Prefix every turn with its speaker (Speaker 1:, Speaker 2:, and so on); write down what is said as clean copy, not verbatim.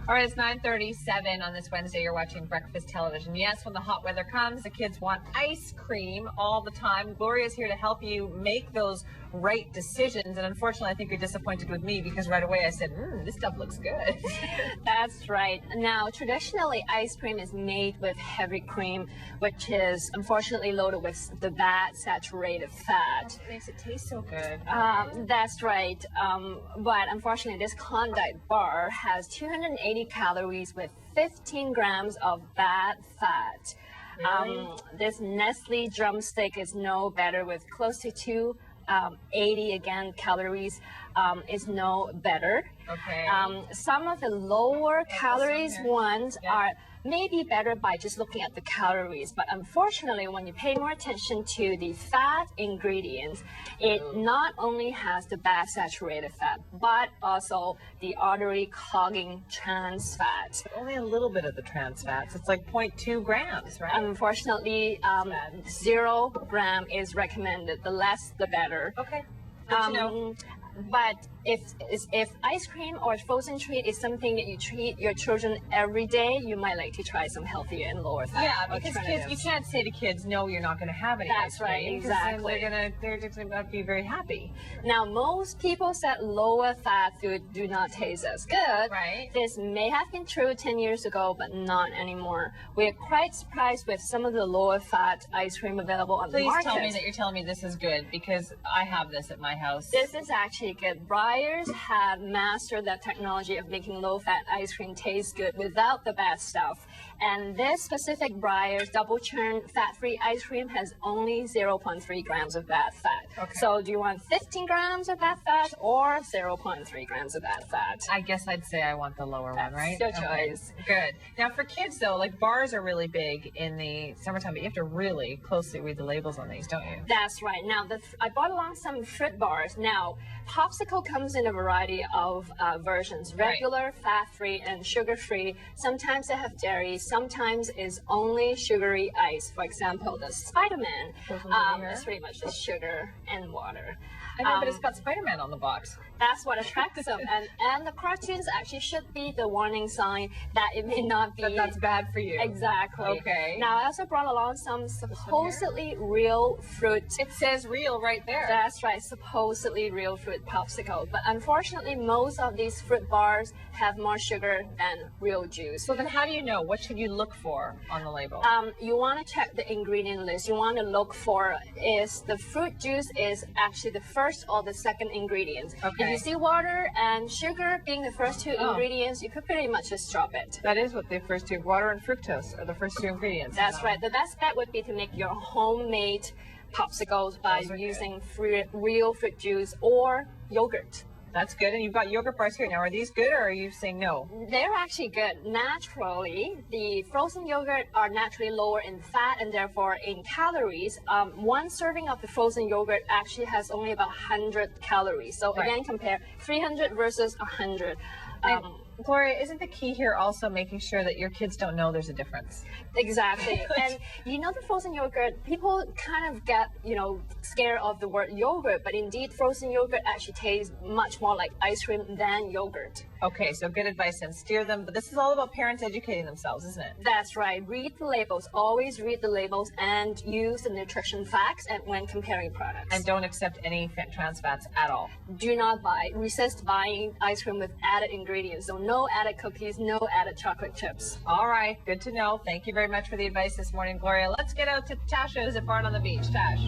Speaker 1: All right, it's 9:37 on this Wednesday. You're watching Breakfast Television. Yes, when the hot weather comes, the kids want ice cream all the time. Gloria's here to help you make those right decisions. And unfortunately, I think you're disappointed with me because right away I said, this stuff looks good.
Speaker 2: That's right. Now, traditionally, ice cream is made with heavy cream, which is unfortunately loaded with the bad saturated fat.
Speaker 1: What makes it taste so good?
Speaker 2: That's right. But unfortunately, this Klondike bar has 280 calories with 15 grams of bad fat.
Speaker 1: Really?
Speaker 2: This Nestle drumstick is no better with close to 280 again calories is no better.
Speaker 1: Okay.
Speaker 2: Some of the lower calories ones are maybe better by just looking at the calories, but unfortunately when you pay more attention to the fat ingredients, it not only has the bad saturated fat but also the artery clogging trans fat.
Speaker 1: But only a little bit of the trans fats. It's like 0.2 grams, right?
Speaker 2: Unfortunately, 0 gram is recommended. The less the better.
Speaker 1: Okay. Good to know.
Speaker 2: But if ice cream or frozen treat is something that you treat your children every day, you might like to try some healthier and lower fat.
Speaker 1: Yeah, because kids, you can't say to kids, no, you're not going to have any
Speaker 2: That's
Speaker 1: ice cream.
Speaker 2: right, exactly.
Speaker 1: They're just going to be very happy.
Speaker 2: Now, most people said lower fat food do not taste as good.
Speaker 1: Right.
Speaker 2: This may have been true 10 years ago, but not anymore. We're quite surprised with some of the lower fat ice cream available on the market.
Speaker 1: Please tell me that you're telling me this is good, because I have this at my house.
Speaker 2: This is actually good. Breyers have mastered that technology of making low-fat ice cream taste good without the bad stuff. And this specific Breyers double churn fat-free ice cream has only 0.3 grams of bad fat.
Speaker 1: Okay.
Speaker 2: So do you want 15 grams of bad fat or 0.3 grams of bad fat?
Speaker 1: I guess I'd say I want the lower one, right?
Speaker 2: Your choice.
Speaker 1: Good. Now for kids though, like bars are really big in the summertime, but you have to really closely read the labels on these, don't you?
Speaker 2: That's right. Now, I brought along some fruit bars. Now, popsicle comes in a variety of versions, regular, fat-free, and sugar-free. Sometimes they have dairy, sometimes it's only sugary ice. For example, the Spider-Man is pretty much just sugar and water.
Speaker 1: I know, but it's got Spider-Man on the box.
Speaker 2: That's what attracts them. And the cartoons actually should be the warning sign that it may not be.
Speaker 1: That that's bad for you.
Speaker 2: Exactly.
Speaker 1: Okay.
Speaker 2: Now, I also brought along some supposedly real fruit.
Speaker 1: It says real right there.
Speaker 2: That's right, supposedly real fruit popsicle. But unfortunately, most of these fruit bars have more sugar than real juice.
Speaker 1: So then how do you know? What should you look for on the label?
Speaker 2: You want to check the ingredient list. You want to look for is the fruit juice is actually the first or the second ingredient.
Speaker 1: Okay.
Speaker 2: If you see water and sugar being the first two ingredients, you could pretty much just drop it.
Speaker 1: That is what the first two, water and fructose, are the first two ingredients.
Speaker 2: That's right. The best bet would be to make your homemade popsicles by using real fruit juice or yogurt.
Speaker 1: That's good. And you've got yogurt bars here. Now, are these good or are you saying no?
Speaker 2: They're actually good. Naturally, the frozen yogurt are naturally lower in fat and therefore in calories. One serving of the frozen yogurt actually has only about 100 calories. So again, compare 300 versus 100.
Speaker 1: Gloria, isn't the key here also making sure that your kids don't know there's a difference?
Speaker 2: Exactly. And you know the frozen yogurt, people kind of get, scared of the word yogurt, but indeed frozen yogurt actually tastes much more like ice cream than yogurt.
Speaker 1: Okay, so good advice and steer them. But this is all about parents educating themselves, isn't it? That's
Speaker 2: right. Read the labels. Always read the labels and use the nutrition facts when comparing products.
Speaker 1: And don't accept any trans fats at all.
Speaker 2: Do not buy. Resist buying ice cream with added ingredients. So no added cookies, no added chocolate chips.
Speaker 1: All right. Good to know. Thank you very much for the advice this morning, Gloria. Let's get out to Tasha's at Barn on the Beach. Tash.